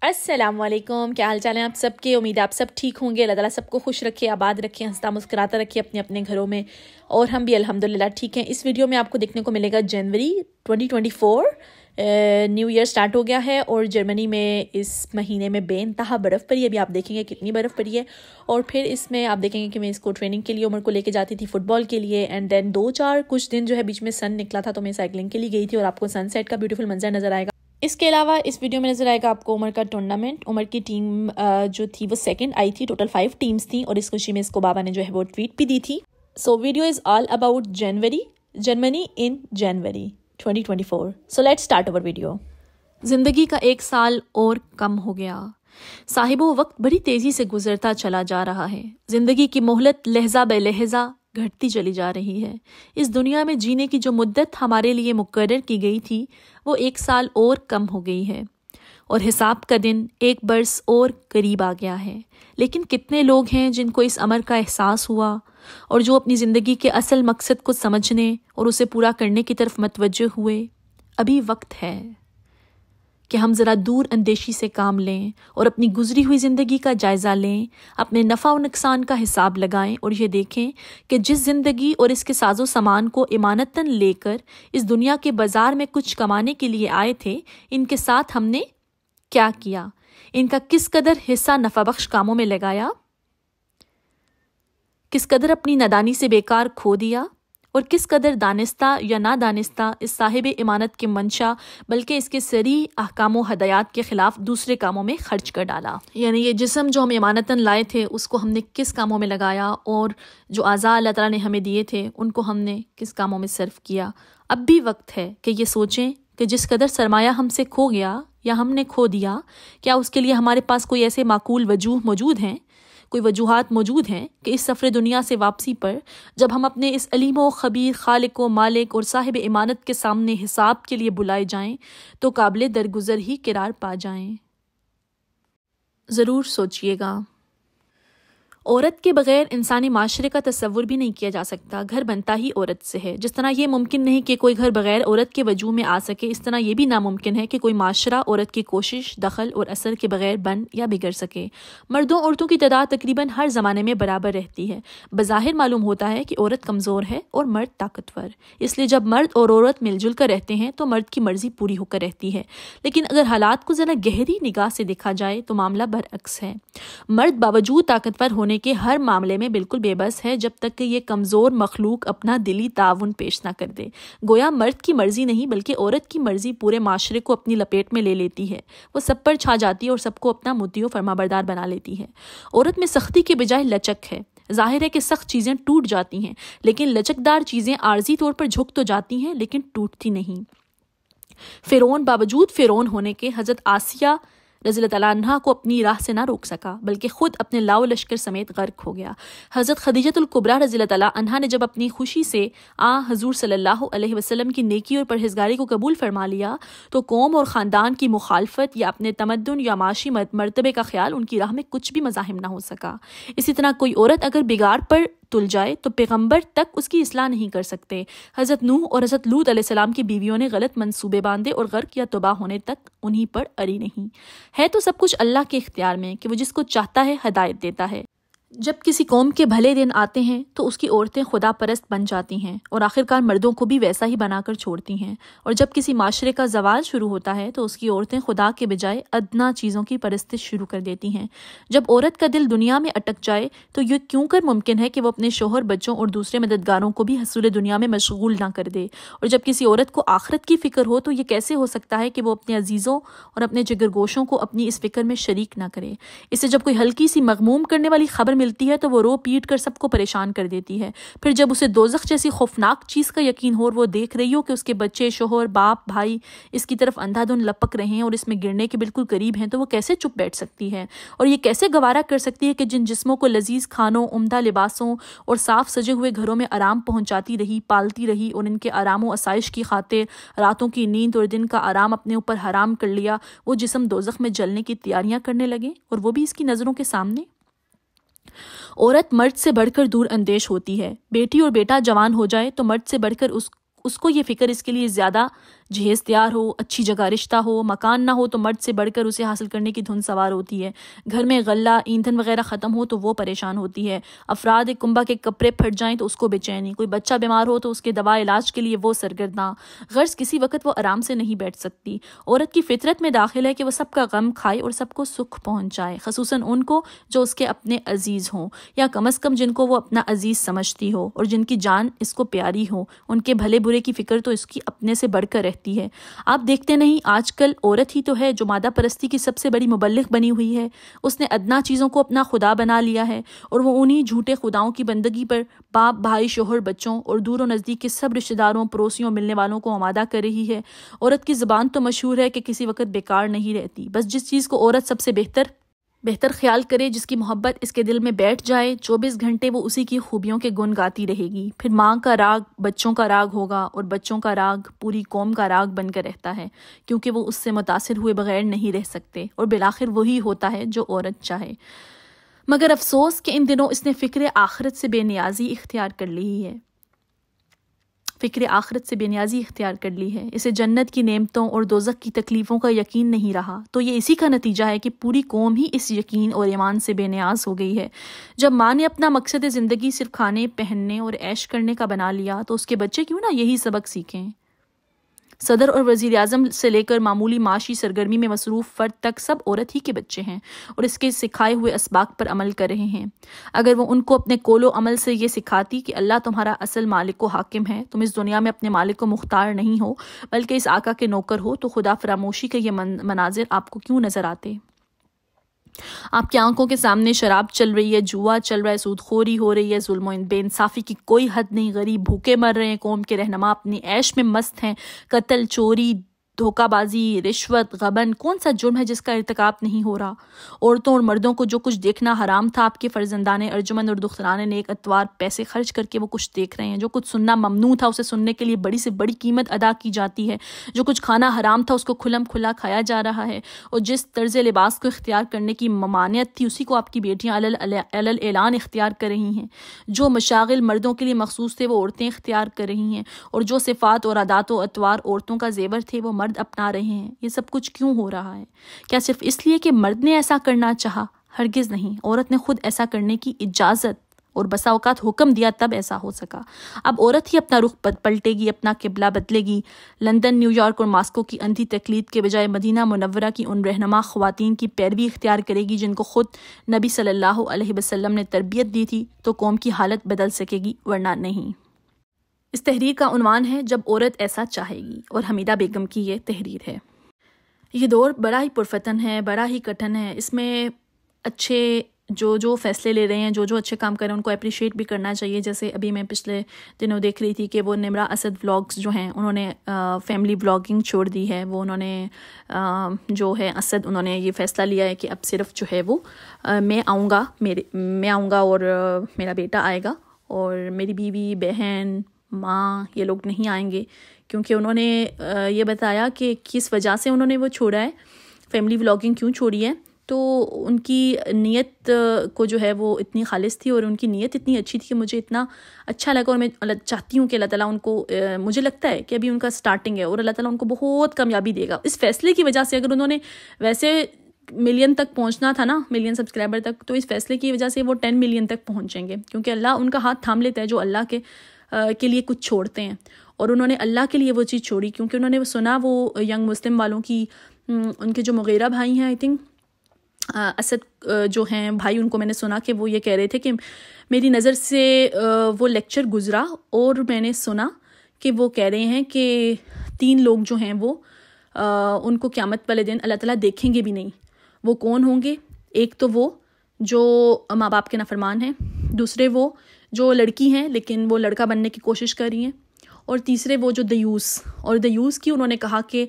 السلام علیکم، کیا حال چال ہیں آپ سب کے؟ امید ہے آپ سب ٹھیک ہوں گے۔ اللہ تعالیٰ سب کو خوش رکھے، آباد رکھے، ہنستا مسکراتا رکھے اپنے اپنے گھروں میں، اور ہم بھی الحمدللہ ٹھیک ہیں۔ اس ویڈیو میں آپ کو دیکھنے کو ملے گا جنوری 2024 نیو ایئر سٹارٹ ہو گیا ہے، اور جرمنی میں اس مہینے میں بے انتہا برف پڑی ہے۔ ابھی آپ دیکھیں گے کتنی برف پڑی ہے، اور پھر اس میں آپ دیکھیں گے کہ میں اس کو ٹریننگ کے لیے عمر کو لے کے جاتی تھی، فٹ بال کے لیے، اینڈ دین کچھ دن جو ہے بیچ میں سن نکلا تھا تو میں سائیکلنگ کے لیے گئی تھی، اور آپ کو سن سیٹ کا بیوٹیفل منظر نظر آئے گا۔ اس کے علاوہ اس ویڈیو میں نظر آئے گا آپ کو عمر کا ٹورنامنٹ۔ عمر کی ٹیم جو تھی وہ سیکنڈ آئی تھی، ٹوٹل 5 ٹیمز تھیں، اور اس خوشی میں اس کو بابا نے جو ہے وہ ٹویٹ بھی دی تھی۔ So video is all about Germany in January 2024۔ So let's start our video. زندگی کا 1 سال اور کم ہو گیا۔ صاحبو، وقت بڑی تیزی سے گزرتا چلا جا رہا ہے۔ زندگی کی مہلت لہجہ بے لہجہ گھٹتی چلی جا رہی ہے۔ اس دنیا میں جینے کی جو مدت ہمارے لیے مقرر کی گئی تھی وہ 1 سال اور کم ہو گئی ہے، اور حساب کا دن 1 برس اور قریب آ گیا ہے۔ لیکن کتنے لوگ ہیں جن کو اس امر کا احساس ہوا، اور جو اپنی زندگی کے اصل مقصد کو سمجھنے اور اسے پورا کرنے کی طرف متوجہ ہوئے؟ ابھی وقت ہے کہ ہم ذرا دور اندیشی سے کام لیں اور اپنی گزری ہوئی زندگی کا جائزہ لیں، اپنے نفع و نقصان کا حساب لگائیں، اور یہ دیکھیں کہ جس زندگی اور اس کے ساز و سامان کو امانتاً لے کر اس دنیا کے بازار میں کچھ کمانے کے لیے آئے تھے، ان کے ساتھ ہم نے کیا کیا، ان کا کس قدر حصہ نفع بخش کاموں میں لگایا، کس قدر اپنی نادانی سے بیکار کھو دیا، اور کس قدر دانستہ یا نادانستہ اس صاحب امانت کے منشا بلکہ اس کے صریح احکام و ہدایات کے خلاف دوسرے کاموں میں خرچ کر ڈالا۔ یعنی یہ جسم جو ہم امانتاً لائے تھے اس کو ہم نے کس کاموں میں لگایا، اور جو اعضاء اللہ تعالیٰ نے ہمیں دیے تھے ان کو ہم نے کس کاموں میں صرف کیا۔ اب بھی وقت ہے کہ یہ سوچیں کہ جس قدر سرمایہ ہم سے کھو گیا یا ہم نے کھو دیا، کیا اس کے لیے ہمارے پاس کوئی ایسے معقول وجوہ موجود ہیں، کوئی وجوہات موجود ہیں کہ اس سفر دنیا سے واپسی پر جب ہم اپنے اس علیم و خبیر خالق و مالک اور صاحب امانت کے سامنے حساب کے لیے بلائے جائیں تو قابل درگزر ہی قرار پا جائیں؟ ضرور سوچئے گا۔ عورت کے بغیر انسانی معاشرے کا تصور بھی نہیں کیا جا سکتا۔ گھر بنتا ہی عورت سے ہے۔ جس طرح یہ ممکن نہیں کہ کوئی گھر بغیر عورت کے وجود میں آ سکے، اس طرح یہ بھی ناممکن ہے کہ کوئی معاشرہ عورت کی کوشش، دخل اور اثر کے بغیر بن یا بگڑ سکے۔ مردوں عورتوں کی تعداد تقریباً ہر زمانے میں برابر رہتی ہے۔ بظاہر معلوم ہوتا ہے کہ عورت کمزور ہے اور مرد طاقتور، اس لیے جب مرد اور عورت مل جل کر رہتے ہیں تو مرد کی مرضی پوری ہو کر رہتی ہے۔ لیکن اگر حالات کو ذرا گہری نگاہ سے دیکھا جائے تو معاملہ برعکس ہے۔ مرد باوجود طاقتور ہونے کے ہر معاملے میں بالکل بے بس ہے جب تک کہ یہ کمزور مخلوق اپنا دلی تعاون پیش نہ کر دے۔ گویا مرد کی مرضی نہیں بلکہ عورت کی مرضی پورے معاشرے کو اپنی لپیٹ میں لے لیتی ہے۔ وہ سب پر چھا جاتی ہے اور سب کو اپنا مطیع و فرمانبردار بنا لیتی ہے۔ عورت میں سختی کے بجائے لچک ہے۔ ظاہر ہے کہ سخت چیزیں ٹوٹ جاتی ہیں، لیکن لچکدار چیزیں عارضی طور پر جھک تو جاتی ہیں لیکن ٹوٹتی نہیں۔ فرعون باوجود فرعون ہونے کے حضرت آسیہ رضی اللہ تعالیٰ عنہ کو اپنی راہ سے نہ روک سکا بلکہ خود اپنے لاؤ لشکر سمیت غرق ہو گیا۔ حضرت خدیجۃ الکبریٰ رضی اللہ تعالیٰ عنہ نے جب اپنی خوشی سے حضور صلی اللہ علیہ وسلم کی نیکی اور پرہیزگاری کو قبول فرما لیا تو قوم اور خاندان کی مخالفت یا اپنے تمدن یا معاشی مرتبے کا خیال ان کی راہ میں کچھ بھی مزاحم نہ ہو سکا۔ اسی طرح کوئی عورت اگر بگاڑ پر تل جائے تو پیغمبر تک اس کی اصلاح نہیں کر سکتے۔ حضرت نوح اور حضرت لوط علیہ السلام کی بیویوں نے غلط منصوبے باندھے اور غرق یا تباہ ہونے تک انہی پر اڑی نہیں۔ ہے تو سب کچھ اللہ کے اختیار میں کہ وہ جس کو چاہتا ہے ہدایت دیتا ہے۔ جب کسی قوم کے بھلے دن آتے ہیں تو اس کی عورتیں خدا پرست بن جاتی ہیں اور آخرکار مردوں کو بھی ویسا ہی بنا کر چھوڑتی ہیں، اور جب کسی معاشرے کا زوال شروع ہوتا ہے تو اس کی عورتیں خدا کے بجائے ادنا چیزوں کی پرستش شروع کر دیتی ہیں۔ جب عورت کا دل دنیا میں اٹک جائے تو یہ کیوں کر ممکن ہے کہ وہ اپنے شوہر، بچوں اور دوسرے مددگاروں کو بھی حصول دنیا میں مشغول نہ کر دے، اور جب کسی عورت کو آخرت کی فکر ہو تو یہ کیسے ہو سکتا ہے کہ وہ اپنے عزیزوں اور اپنے جگرگوشوں کو اپنی اس فکر میں شریک نہ کرے؟ اسے جب کوئی ہلکی سی مغموم کرنے والی خبر ملتی ہے تو وہ رو پیٹ کر سب کو پریشان کر دیتی ہے۔ پھر جب اسے دوزخ جیسی خوفناک چیز کا یقین ہو اور وہ دیکھ رہی ہو کہ اس کے بچے، شوہر، باپ، بھائی اس کی طرف اندھا دھند لپک رہے ہیں اور اس میں گرنے کے بالکل قریب ہیں، تو وہ کیسے چپ بیٹھ سکتی ہے؟ اور یہ کیسے گوارا کر سکتی ہے کہ جن جسموں کو لذیذ کھانوں، عمدہ لباسوں اور صاف سجے ہوئے گھروں میں آرام پہنچاتی رہی، پالتی رہی، اور ان کے آرام و آسائش کی خاطر راتوں کی نیند اور دن کا آرام اپنے اوپر حرام کر لیا، وہ جسم دوزخ میں جلنے کی تیاریاں کرنے لگے، اور وہ بھی اس کی نظروں کے سامنے؟ عورت مرد سے بڑھ کر دور اندیش ہوتی ہے۔ بیٹی اور بیٹا جوان ہو جائے تو مرد سے بڑھ کر اس کو یہ فکر اس کے لیے زیادہ جہیز تیار ہو، اچھی جگہ رشتہ ہو، مکان نہ ہو تو مرد سے بڑھ کر اسے حاصل کرنے کی دھن سوار ہوتی ہے، گھر میں غلہ ایندھن وغیرہ ختم ہو تو وہ پریشان ہوتی ہے، افراد کنبہ کے کپڑے پھٹ جائیں تو اس کو بے چینی، کوئی بچہ بیمار ہو تو اس کے دوا علاج کے لیے وہ سرگرداں، غرض کسی وقت وہ آرام سے نہیں بیٹھ سکتی۔ عورت کی فطرت میں داخل ہے کہ وہ سب کا غم کھائے اور سب کو سکھ پہنچائے، خصوصاً ان کو جو اس کے اپنے عزیز ہوں، یا کم از کم جن کو وہ اپنا عزیز سمجھتی ہو اور جن کی جان اس کو پیاری ہو، ان کے بھلے برے کی فکر تو اس کی اپنے سے بڑھ کر رہتی ہے۔ آپ دیکھتے نہیں آج کل عورت ہی تو ہے جو مادہ پرستی کی سب سے بڑی مبلغ بنی ہوئی ہے، اس نے ادنا چیزوں کو اپنا خدا بنا لیا ہے اور وہ انہی جھوٹے خداؤں کی بندگی پر باپ، بھائی، شوہر، بچوں اور دور و نزدیک کے سب رشتہ داروں، پڑوسیوں، ملنے والوں کو آمادہ کر رہی ہے۔ عورت کی زبان تو مشہور ہے کہ کسی وقت بیکار نہیں رہتی، بس جس چیز کو عورت سب سے بہتر خیال کرے، جس کی محبت اس کے دل میں بیٹھ جائے، 24 گھنٹے وہ اسی کی خوبیوں کے گن گاتی رہے گی۔ پھر ماں کا راگ بچوں کا راگ ہوگا اور بچوں کا راگ پوری قوم کا راگ بن کر رہتا ہے، کیونکہ وہ اس سے متاثر ہوئے بغیر نہیں رہ سکتے، اور بالآخر وہی ہوتا ہے جو عورت چاہے۔ مگر افسوس کہ ان دنوں اس نے فکر آخرت سے بے نیازی اختیار کر لی ہے، اسے جنت کی نعمتوں اور دوزخ کی تکلیفوں کا یقین نہیں رہا، تو یہ اسی کا نتیجہ ہے کہ پوری قوم ہی اس یقین اور ایمان سے بے نیاز ہو گئی ہے۔ جب ماں نے اپنا مقصد زندگی صرف کھانے، پہننے اور عیش کرنے کا بنا لیا تو اس کے بچے کیوں نہ یہی سبق سیکھیں؟ صدر اور وزیر اعظم سے لے کر معمولی معاشی سرگرمی میں مصروف فرد تک سب عورت ہی کے بچے ہیں اور اس کے سکھائے ہوئے اسباق پر عمل کر رہے ہیں۔ اگر وہ ان کو اپنے قول و عمل سے یہ سکھاتی کہ اللہ تمہارا اصل مالک و حاکم ہے، تم اس دنیا میں اپنے مالک کو مختار نہیں ہو بلکہ اس آقا کے نوکر ہو، تو خدا فراموشی کے یہ مناظر آپ کو کیوں نظر آتے؟ آپ کی آنکھوں کے سامنے شراب چل رہی ہے، جوا چل رہا ہے، سود خوری ہو رہی ہے، ظلم و بے انصافی کی کوئی حد نہیں، غریب بھوکے مر رہے ہیں، قوم کے رہنما اپنی عیش میں مست ہیں، قتل، چوری، دھوکہ بازی، رشوت، غبن، کون سا جرم ہے جس کا ارتکاب نہیں ہو رہا؟ عورتوں اور مردوں کو جو کچھ دیکھنا حرام تھا، آپ کے فرزندان ارجمند اور دختران نیک اتوار پیسے خرچ کر کے وہ کچھ دیکھ رہے ہیں، جو کچھ سننا ممنوع تھا اسے سننے کے لیے بڑی سے بڑی قیمت ادا کی جاتی ہے، جو کچھ کھانا حرام تھا اس کو کھلم کھلا کھایا جا رہا ہے، اور جس طرز لباس کو اختیار کرنے کی ممانعت تھی اسی کو آپ کی بیٹیاں علل اعلان اختیار کر رہی ہیں، جو مشاغل مردوں کے لیے مخصوص تھے وہ عورتیں اختیار کر رہی ہیں، اور جو صفات اور عادات و اطوار عورتوں کا زیور تھے وہ مرد اپنا رہے ہیں۔ یہ سب کچھ کیوں ہو رہا ہے؟ کیا صرف اس لیے کہ مرد نے ایسا کرنا چاہا؟ ہرگز نہیں، عورت نے خود ایسا کرنے کی اجازت اور بسا اوقات حکم دیا تب ایسا ہو سکا۔ اب عورت ہی اپنا رخ پلٹے گی، اپنا قبلہ بدلے گی، لندن، نیو یارک اور ماسکو کی اندھی تقلید کے بجائے مدینہ منورہ کی ان رہنما خواتین کی پیروی اختیار کرے گی جن کو خود نبی صلی اللہ علیہ وسلم نے تربیت دی تھی، تو قوم کی حالت بدل سکے گی، ورنہ نہیں۔ اس تحریر کا عنوان ہے جب عورت ایسا چاہے گی، اور حمیدہ بیگم کی یہ تحریر ہے۔ یہ دور بڑا ہی پرفتن ہے، بڑا ہی کٹھن ہے، اس میں اچھے جو فیصلے لے رہے ہیں، جو اچھے کام کر رہے ہیں ان کو اپریشیٹ بھی کرنا چاہیے۔ جیسے ابھی میں پچھلے دنوں دیکھ رہی تھی کہ وہ نمرہ اسد ولاگز جو ہیں انہوں نے فیملی ولاگنگ چھوڑ دی ہے، وہ انہوں نے جو ہے اسد انہوں نے یہ فیصلہ لیا ہے کہ اب صرف جو ہے وہ میں آؤں گا اور میرا بیٹا آئے گا، اور میری بیوی، بہن، ماں یہ لوگ نہیں آئیں گے، کیونکہ انہوں نے یہ بتایا کہ کس وجہ سے انہوں نے وہ چھوڑا ہے، فیملی ولاگنگ کیوں چھوڑی ہے۔ تو ان کی نیت کو جو ہے وہ اتنی خالص تھی اور ان کی نیت اتنی اچھی تھی کہ مجھے اتنا اچھا لگا، اور میں چاہتی ہوں کہ اللہ تعالیٰ ان کو، مجھے لگتا ہے کہ ابھی ان کا سٹارٹنگ ہے اور اللہ تعالیٰ ان کو بہت کامیابی دے گا اس فیصلے کی وجہ سے۔ اگر انہوں نے ویسے ملین تک پہنچنا تھا نا، ملین سبسکرائبر تک، تو اس فیصلے کی وجہ سے وہ 10 ملین تک پہنچیں گے، کیونکہ اللہ ان کا ہاتھ تھام لیتا ہے جو اللہ کے لیے کچھ چھوڑتے ہیں، اور انہوں نے اللہ کے لیے وہ چیز چھوڑی، کیونکہ انہوں نے سنا وہ ینگ مسلم والوں کی، ان کے جو مغیرہ بھائی ہیں، آئی تھنک اسد جو ہیں بھائی، ان کو میں نے سنا کہ وہ یہ کہہ رہے تھے کہ میری نظر سے وہ لیکچر گزرا اور میں نے سنا کہ وہ کہہ رہے ہیں کہ 3 لوگ جو ہیں وہ ان کو قیامت والے دن اللہ تعالیٰ دیکھیں گے بھی نہیں۔ وہ کون ہوں گے؟ ایک تو وہ جو ماں باپ کے نافرمان ہیں، دوسرے وہ جو لڑکی ہیں لیکن وہ لڑکا بننے کی کوشش کر رہی ہیں، اور تیسرے وہ جو دیوس، اور دیوس کی انہوں نے کہا کہ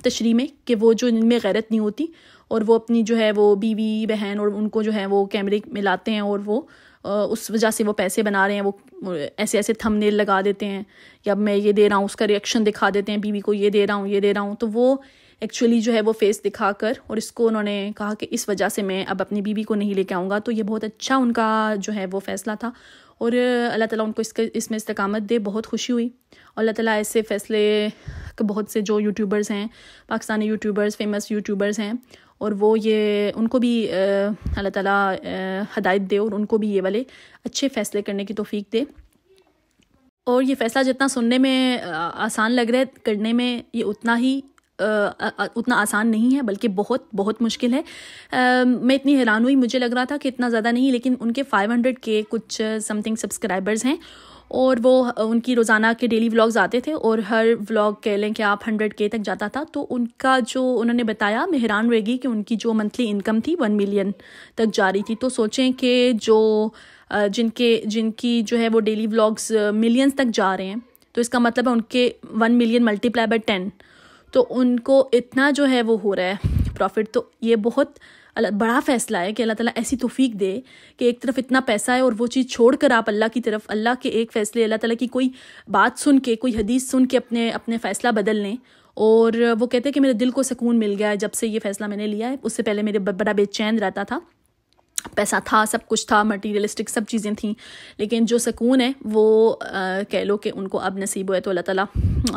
تشریح میں کہ وہ جو ان میں غیرت نہیں ہوتی، اور وہ اپنی جو ہے وہ بیوی، بہن اور ان کو جو ہے وہ کیمرے میں لاتے ہیں، اور وہ اس وجہ سے وہ پیسے بنا رہے ہیں، وہ ایسے تھم نیل لگا دیتے ہیں، یا میں یہ دے رہا ہوں، اس کا ریئیکشن دکھا دیتے ہیں، بیوی کو یہ دے رہا ہوں، تو وہ ایکچولی جو ہے وہ فیس دکھا کر، اور اس کو انہوں نے کہا کہ اس وجہ سے میں اب اپنی بیوی کو نہیں لے کے آؤں گا۔ تو یہ بہت اچھا ان کا جو ہے وہ فیصلہ تھا، اور اللہ تعالیٰ ان کو اس میں استقامت دے. بہت خوشی ہوئی. اور اللہ تعالیٰ ایسے فیصلے بہت سے جو یوٹیوبرز ہیں, پاکستانی یوٹیوبرز, فیمس یوٹیوبرز ہیں, اور وہ ان کو بھی اللہ تعالیٰ ہدایت دے اور ان کو بھی یہ والے اچھے فیصلے کرنے کی توفیق دے. اور یہ فیصلہ جتنا سننے میں آسان لگ رہا ہے, کرنے میں یہ اتنا آسان نہیں ہے, بلکہ بہت بہت مشکل ہے. میں اتنی حیران ہوئی, مجھے لگ رہا تھا کہ اتنا زیادہ نہیں, لیکن ان کے 500K کچھ سم تھنگ سبسکرائبرز ہیں, اور وہ ان کی روزانہ کے ڈیلی ولاگز آتے تھے, اور ہر ولاگ کہہ لیں کہ آپ 100K تک جاتا تھا. تو ان کا جو انہوں نے بتایا, میں حیران رہے گی کہ ان کی جو منتھلی انکم تھی 1 ملین تک جا رہی تھی. تو سوچیں کہ جو جن کی جو ہے وہ ڈیلی ولاگز ملینز تک جا رہے ہیں, تو اس کا مطلب ہے ان کے 1 ملین ملٹیپلائی بائی 10, تو ان کو اتنا جو ہے وہ ہو رہا ہے پروفٹ. تو یہ بہت بڑا فیصلہ ہے کہ اللہ تعالیٰ ایسی توفیق دے کہ ایک طرف اتنا پیسہ ہے اور وہ چیز چھوڑ کر آپ اللہ کی طرف, اللہ کے ایک فیصلے, اللہ تعالیٰ کی کوئی بات سن کے, کوئی حدیث سن کے اپنے فیصلہ بدل لیں. اور وہ کہتے ہیں کہ میرے دل کو سکون مل گیا ہے جب سے یہ فیصلہ میں نے لیا ہے. اس سے پہلے میرے بڑا بے چین رہتا تھا, پیسہ تھا, سب کچھ تھا, مٹیریلسٹک سب چیزیں تھیں, لیکن جو سکون ہے وہ کہہ لو کہ ان کو اب نصیب ہوا ہے. تو اللہ تعالیٰ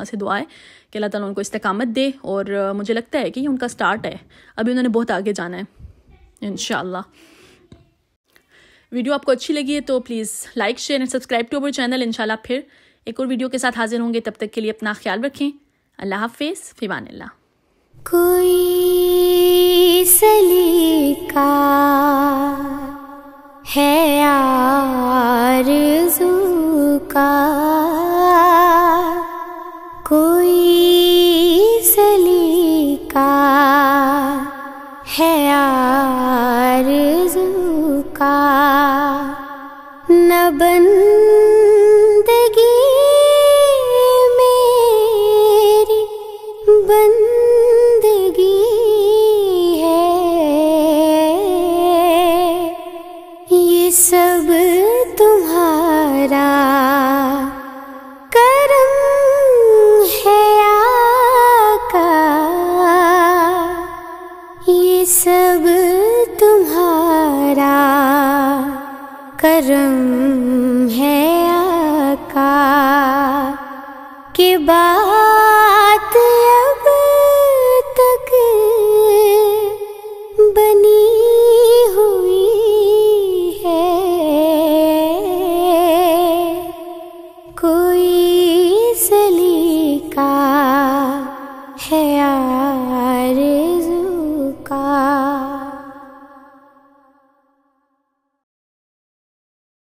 سے دعا ہے کہ اللہ تعالیٰ ان کو استقامت دے, اور مجھے لگتا ہے کہ یہ ان کا سٹارٹ ہے, ابھی انہوں نے بہت آگے جانا ہے انشاءاللہ. ویڈیو آپ کو اچھی لگی ہے تو please like, share and subscribe to our channel. انشاءاللہ پھر ایک اور ویڈیو کے ساتھ حاضر ہوں گے. تب تک کے لیے اپنا خیال رکھیں. اللہ حافظ, فی امان اللہ. کوئی سلیقہ ہے آرزو کا, کوئی سلیقہ ہے آرزو کا, نہ بندگی میری بندگی ہے, یہ سب تمہارا کرم ہے آقا, یہ سب تمہارا کرم ہے آقا, کہ بات اب تک بنی ہوئی ہے, کوئی